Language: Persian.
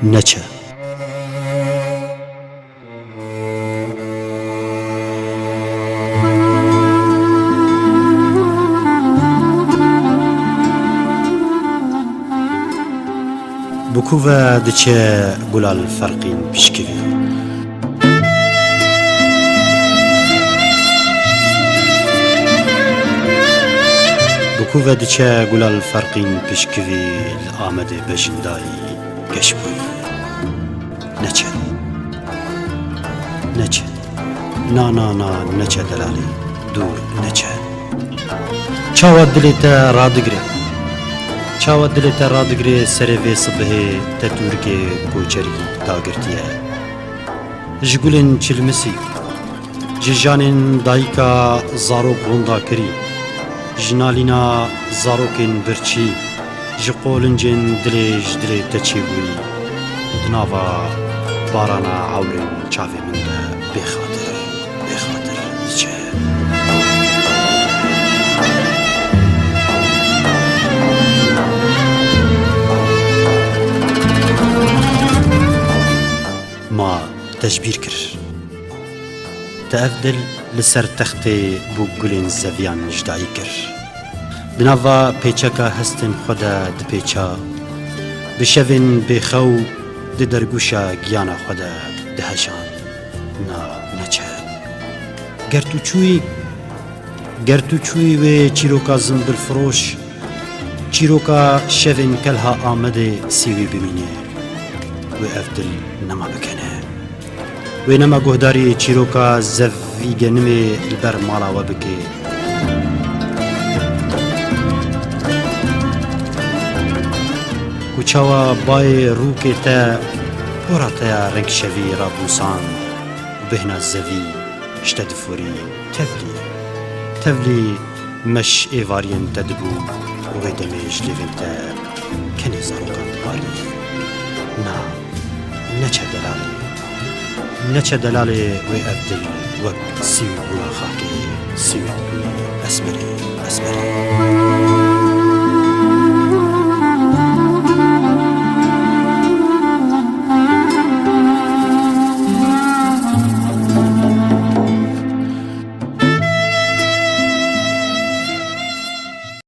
نچه بکوه دچه گلال فرقین پیشکوی بکوه دچه گلال فرقین پیشکوی لآمد بجندایی گشبوی نچه نچه نا نا نا نچه دلالی دور نچه چاوت دلیت رادگره چاوت دلیت رادگره سروی صبح تطورگ کوچری داگرتیه جگولن چلمسی ججانن دایکا زاروک روندا کری جنالینا زاروکن برچی جقولنجن دلیج دلی تچی بوی دناوا بارانا عورن چاوی من ده بخاطر نچه ما تجبیر کر تأفدل لسر تخت بو گلین زویان جدایی کر دناوا پیچکا هستن خدا د پیچا بشوین بخو د درگوشا گیانا خدا د هجان نا نچه گرتو چوی و چیروکا زنبل فروش چیروکا شوین کلها آمده سیوی بمینه و افدل نما بکنه و نما گهداری چیروکا زوی گنمی البر مالا و بکه کوچاوا بای روکه تا پورا تا رنگ شوی را بوسان و بهنا زوی اشتد فوری تفلی مش ایوارین تدبو و دمیش لیون تا کنی زاروکان دبالی نا نچه دلالی و افدل وک سیوی بولا خاکی سیوی بولا اسمری